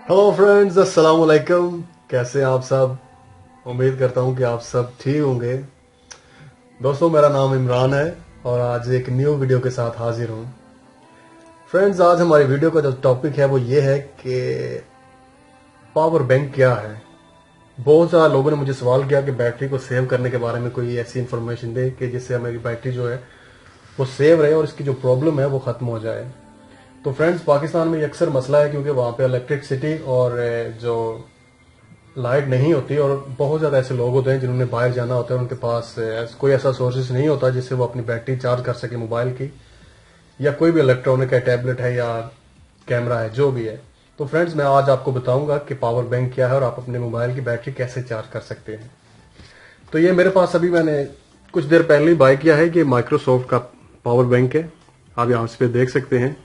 Hello friends, अस्सलाम वालेकुम। कैसे हैं आप सब? उम्मीद करता हूं कि आप सब ठीक होंगे। दोस्तों, मेरा नाम इमरान है और आज एक न्यू वीडियो के साथ हाजिर हूं। फ्रेंड्स, आज हमारी वीडियो का जो टॉपिक है वो ये है कि पावर बैंक क्या है। बहुत सारे लोगों ने मुझे सवाल किया कि बैटरी को सेव करने के बारे में कोई ऐसी इंफॉर्मेशन दे कि जिससे हमारी बैटरी जो है वो सेव रहे और इसकी जो प्रॉब्लम है वो खत्म हो जाए। तो फ्रेंड्स, पाकिस्तान में ये अक्सर मसला है क्योंकि वहाँ पे इलेक्ट्रिसिटी और जो लाइट नहीं होती और बहुत ज़्यादा ऐसे लोग होते हैं जिन्होंने बाहर जाना होता है, उनके पास कोई ऐसा सोर्सेज नहीं होता जिससे वो अपनी बैटरी चार्ज कर सके मोबाइल की, या कोई भी इलेक्ट्रॉनिक है, टैबलेट है या कैमरा है, जो भी है। तो फ्रेंड्स, मैं आज आपको बताऊंगा कि पावर बैंक क्या है और आप अपने मोबाइल की बैटरी कैसे चार्ज कर सकते हैं। तो ये मेरे पास अभी मैंने कुछ देर पहले ही बाय किया है कि माइक्रोसॉफ्ट का पावर बैंक है। आप यहाँ पे देख सकते हैं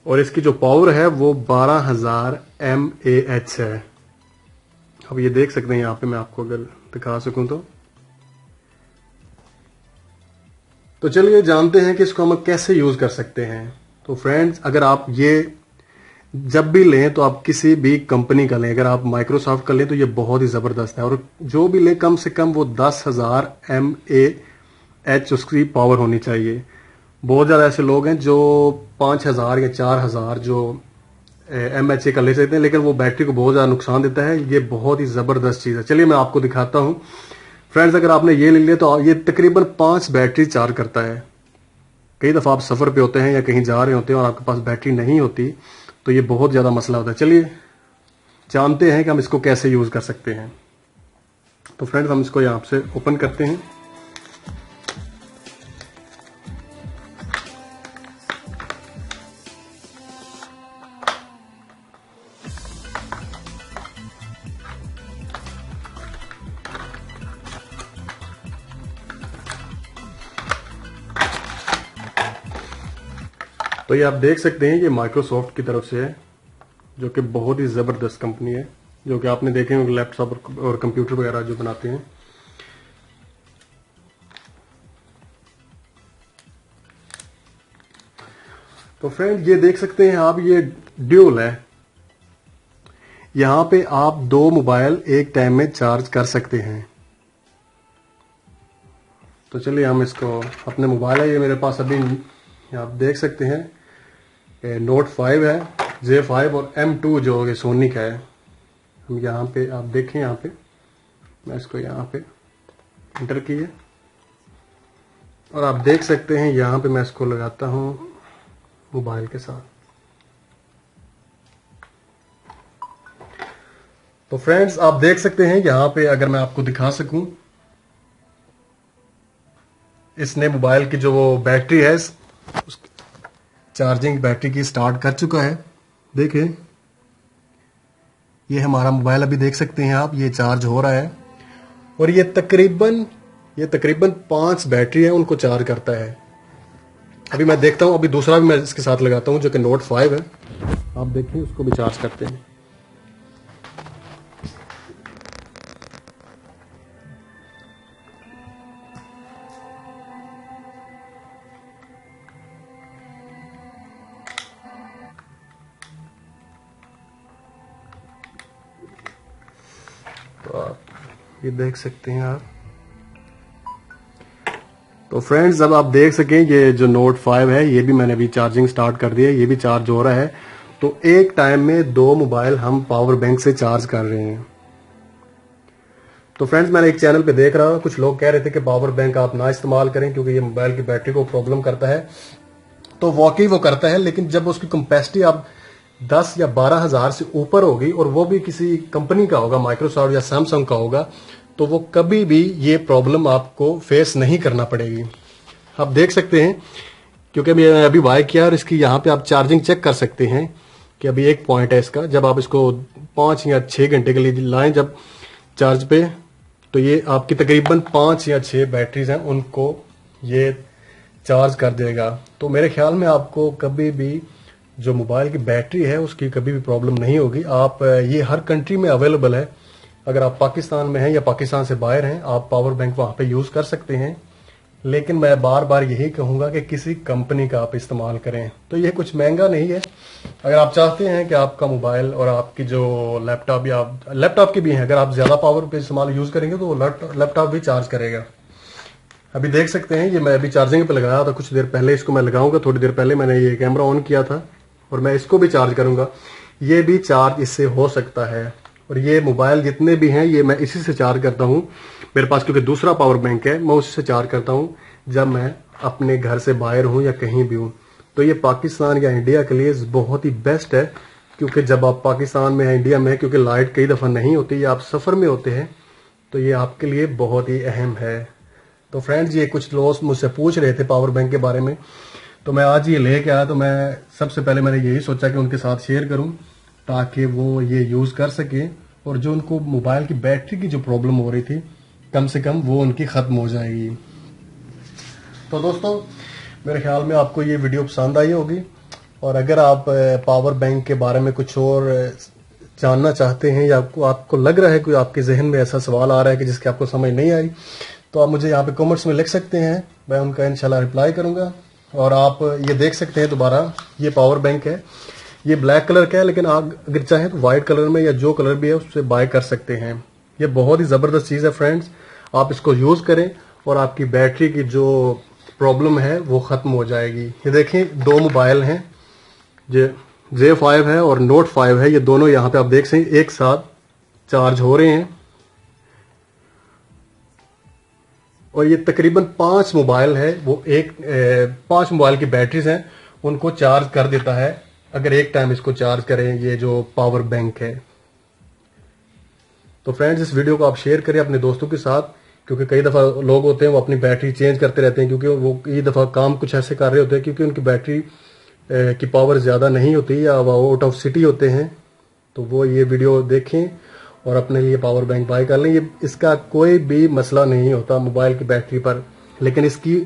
और इसकी जो पावर है वो 12,000 mAh है। अब ये देख सकते हैं यहाँ पे, मैं आपको अगर दिखा सकूं तो चलिए जानते हैं कि इसको हम कैसे यूज कर सकते हैं। तो फ्रेंड्स, अगर आप ये जब भी लें तो आप किसी भी कंपनी का लें, अगर आप माइक्रोसॉफ्ट का लें तो ये बहुत ही जबरदस्त है, और जो भी लें कम से कम वो 10,000 mAh उसकी पावर होनी चाहिए। बहुत ज़्यादा ऐसे लोग हैं जो 5,000 या 4,000 जो MHA का ले सकते हैं, लेकिन वो बैटरी को बहुत ज़्यादा नुकसान देता है। ये बहुत ही ज़बरदस्त चीज़ है। चलिए मैं आपको दिखाता हूँ। फ्रेंड्स, अगर आपने ये ले लिया तो ये तकरीबन 5 बैटरी चार्ज करता है। कई दफ़ा आप सफ़र पे होते हैं या कहीं जा रहे होते हैं और आपके पास बैटरी नहीं होती, तो ये बहुत ज़्यादा मसला होता है। चलिए जानते हैं कि हम इसको कैसे यूज़ कर सकते हैं। तो फ्रेंड्स, हम इसको यहाँ से ओपन करते हैं। तो ये आप देख सकते हैं ये माइक्रोसॉफ्ट की तरफ से है, जो कि बहुत ही ज़बरदस्त कंपनी है, जो कि आपने देखे होंगे लैपटॉप और कंप्यूटर वगैरह जो बनाते हैं। तो फ्रेंड, ये देख सकते हैं आप, ये ड्यूल है। यहाँ पे आप 2 मोबाइल एक टाइम में चार्ज कर सकते हैं। तो चलिए हम इसको, अपने मोबाइल है ये मेरे पास अभी, आप देख सकते हैं नोट 5 है, J5 और M2 जो है सोनी का है। हम यहाँ पे, आप देखें यहाँ पे, मैं इसको यहाँ पे एंटर किए और आप देख सकते हैं यहाँ पे मैं इसको लगाता हूँ मोबाइल के साथ। तो फ्रेंड्स, आप देख सकते हैं यहाँ पे, अगर मैं आपको दिखा सकूं, इसने मोबाइल की जो वो बैटरी है, चार्जिंग बैटरी की स्टार्ट कर चुका है। देखिए ये हमारा मोबाइल, अभी देख सकते हैं आप, ये चार्ज हो रहा है और ये तकरीबन 5 बैटरी है उनको चार्ज करता है। अभी मैं देखता हूँ, अभी दूसरा भी मैं इसके साथ लगाता हूँ जो कि नोट 5 है। आप देखिए उसको भी चार्ज करते हैं। तो आप ये देख सकते हैं आप। तो फ्रेंड्स, अब आप देख सकें ये जो नोट 5 है ये भी मैंने अभी चार्जिंग स्टार्ट कर दी है, ये भी चार्ज हो रहा है। तो एक टाइम में 2 मोबाइल हम पावर बैंक से चार्ज कर रहे हैं। तो फ्रेंड्स, मैंने एक चैनल पे देख रहा हूँ, कुछ लोग कह रहे थे कि पावर बैंक आप ना इस्तेमाल करें क्योंकि ये मोबाइल की बैटरी को प्रॉब्लम करता है। तो वाकई वो करता है, लेकिन जब उसकी कैपेसिटी आप 10 या 12,000 से ऊपर होगी और वो भी किसी कंपनी का होगा, माइक्रोसॉफ्ट या सैमसंग का होगा, तो वो कभी भी ये प्रॉब्लम आपको फेस नहीं करना पड़ेगी। आप देख सकते हैं, क्योंकि अभी बाय किया और इसकी यहाँ पे आप चार्जिंग चेक कर सकते हैं कि अभी एक पॉइंट है इसका, जब आप इसको 5 या 6 घंटे के लिए लाएं जब चार्ज पे, तो ये आपकी तकरीबन 5 या 6 बैटरीज हैं उनको ये चार्ज कर देगा। तो मेरे ख्याल में आपको कभी भी जो मोबाइल की बैटरी है उसकी कभी भी प्रॉब्लम नहीं होगी। आप ये हर कंट्री में अवेलेबल है। अगर आप पाकिस्तान में हैं या पाकिस्तान से बाहर हैं, आप पावर बैंक वहाँ पे यूज़ कर सकते हैं। लेकिन मैं बार बार यही कहूंगा कि किसी कंपनी का आप इस्तेमाल करें। तो ये कुछ महंगा नहीं है। अगर आप चाहते हैं कि आपका मोबाइल और आपकी जो लैपटॉप या लैपटॉप की भी है, अगर आप ज्यादा पावर पे इस्तेमाल यूज करेंगे तो वो लैपटॉप भी चार्ज करेगा। अभी देख सकते हैं, ये मैं अभी चार्जिंग पे लगाया था कुछ देर पहले, इसको मैं लगाऊंगा। थोड़ी देर पहले मैंने ये कैमरा ऑन किया था और मैं इसको भी चार्ज करूंगा। ये भी चार्ज इससे हो सकता है। और ये मोबाइल जितने भी हैं ये मैं इसी से चार्ज करता हूँ। मेरे पास क्योंकि दूसरा पावर बैंक है, मैं उससे चार्ज करता हूँ जब मैं अपने घर से बाहर हूँ या कहीं भी हूँ। तो ये पाकिस्तान या इंडिया के लिए बहुत ही बेस्ट है, क्योंकि जब आप पाकिस्तान में या इंडिया में, क्योंकि लाइट कई दफ़ा नहीं होती या आप सफ़र में होते हैं, तो ये आपके लिए बहुत ही अहम है। तो फ्रेंड्स, ये कुछ लोग मुझसे पूछ रहे थे पावर बैंक के बारे में, तो मैं आज ये लेके आया। तो मैं सबसे पहले मैंने यही सोचा कि उनके साथ शेयर करूं ताकि वो ये यूज़ कर सके, और जो उनको मोबाइल की बैटरी की जो प्रॉब्लम हो रही थी कम से कम वो उनकी ख़त्म हो जाएगी। तो दोस्तों, मेरे ख्याल में आपको ये वीडियो पसंद आई होगी। और अगर आप पावर बैंक के बारे में कुछ और जानना चाहते हैं, या आपको लग रहा है कोई आपके जहन में ऐसा सवाल आ रहा है कि जिसकी आपको समझ नहीं आई, तो आप मुझे यहाँ पे कमेंट्स में लिख सकते हैं। मैं उनका इंशाल्लाह रिप्लाई करूंगा। और आप ये देख सकते हैं दोबारा, ये पावर बैंक है। ये ब्लैक कलर का है, लेकिन आप अगर चाहें तो व्हाइट कलर में या जो कलर भी है उससे बाय कर सकते हैं। ये बहुत ही ज़बरदस्त चीज़ है फ्रेंड्स। आप इसको यूज़ करें और आपकी बैटरी की जो प्रॉब्लम है वो ख़त्म हो जाएगी। ये देखें, दो मोबाइल हैं, J5 है और Note 5 है। ये दोनों यहाँ पे आप देख सकते हैं एक साथ चार्ज हो रहे हैं। और ये तकरीबन 5 मोबाइल है, वो 5 मोबाइल की बैटरीज हैं, उनको चार्ज कर देता है अगर एक टाइम इसको चार्ज करें, ये जो पावर बैंक है। तो फ्रेंड्स, इस वीडियो को आप शेयर करें अपने दोस्तों के साथ, क्योंकि कई दफ़ा लोग होते हैं वो अपनी बैटरी चेंज करते रहते हैं, क्योंकि वो कई दफ़ा काम कुछ ऐसे कर रहे होते हैं क्योंकि उनकी बैटरी की पावर ज़्यादा नहीं होती या वो आउट ऑफ सिटी होते हैं। तो वो ये वीडियो देखें और अपने लिए पावर बैंक बाय कर लें। ये इसका कोई भी मसला नहीं होता मोबाइल की बैटरी पर, लेकिन इसकी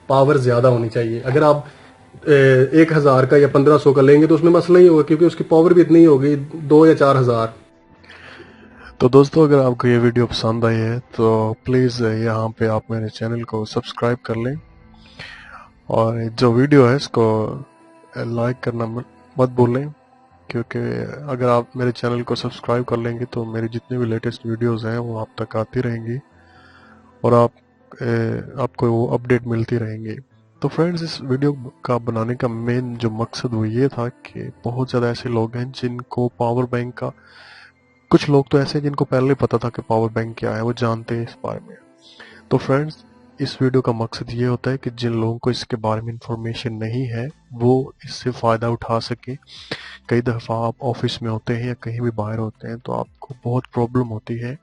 पावर ज़्यादा होनी चाहिए। अगर आप 1000 का या 1500 का लेंगे तो उसमें मसला ही होगा, क्योंकि उसकी पावर भी इतनी ही होगी, 2 या 4000। तो दोस्तों, अगर आपको ये वीडियो पसंद आई है तो प्लीज़ यहाँ पे आप मेरे चैनल को सब्सक्राइब कर लें, और जो वीडियो है इसको लाइक करना मत भूलें, क्योंकि अगर आप मेरे चैनल को सब्सक्राइब कर लेंगे तो मेरी जितनी भी लेटेस्ट वीडियोस हैं वो आप तक आती रहेंगी और आपको वो अपडेट मिलती रहेंगी। तो फ्रेंड्स, इस वीडियो का बनाने का मेन जो मकसद वो ये था कि बहुत ज़्यादा ऐसे लोग हैं जिनको पावर बैंक का, कुछ लोग तो ऐसे हैं जिनको पहले पता था कि पावर बैंक क्या है, वो जानते हैं इस बारे में। तो फ्रेंड्स, इस वीडियो का मकसद ये होता है कि जिन लोगों को इसके बारे में इंफॉर्मेशन नहीं है वो इससे फ़ायदा उठा सके। कई दफ़ा आप ऑफिस में होते हैं या कहीं भी बाहर होते हैं तो आपको बहुत प्रॉब्लम होती है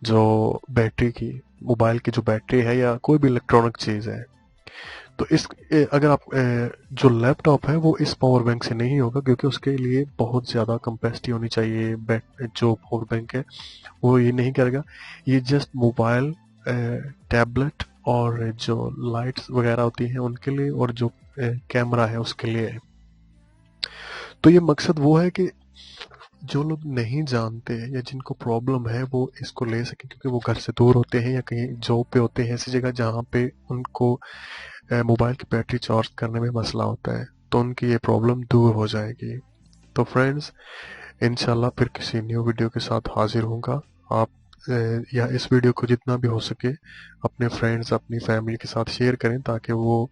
जो बैटरी की, मोबाइल की जो बैटरी है या कोई भी इलेक्ट्रॉनिक चीज़ है। तो अगर आप जो लैपटॉप है वो इस पावर बैंक से नहीं होगा, क्योंकि उसके लिए बहुत ज़्यादा कैपेसिटी होनी चाहिए। जो पावर बैंक है वो ये नहीं करेगा। ये जस्ट मोबाइल, टैबलेट और जो लाइट्स वगैरह होती हैं उनके लिए, और जो कैमरा है उसके लिए है। तो ये मकसद वो है कि जो लोग नहीं जानते या जिनको प्रॉब्लम है वो इसको ले सके, क्योंकि वो घर से दूर होते हैं या कहीं जॉब पे होते हैं, ऐसी जगह जहाँ पे उनको मोबाइल की बैटरी चार्ज करने में मसला होता है, तो उनकी ये प्रॉब्लम दूर हो जाएगी। तो फ्रेंड्स, इंशाल्लाह फिर किसी न्यू वीडियो के साथ हाजिर होऊंगा। आप या इस वीडियो को जितना भी हो सके अपने फ्रेंड्स, अपनी फैमिली के साथ शेयर करें, ताकि वो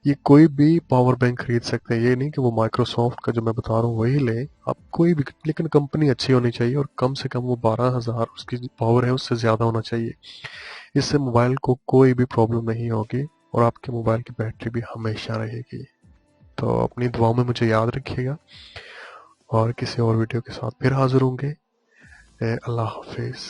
ये कोई भी पावर बैंक खरीद सकते हैं। ये नहीं कि वो माइक्रोसॉफ्ट का जो मैं बता रहा हूँ वही लें, आप कोई भी, लेकिन कंपनी अच्छी होनी चाहिए और कम से कम वो 12,000 उसकी पावर है उससे ज़्यादा होना चाहिए। इससे मोबाइल को कोई भी प्रॉब्लम नहीं होगी और आपके मोबाइल की बैटरी भी हमेशा रहेगी। तो अपनी दुआओं में मुझे याद रखिएगा, और किसी और वीडियो के साथ फिर हाजिर होंगे। अल्लाह हाफिज़।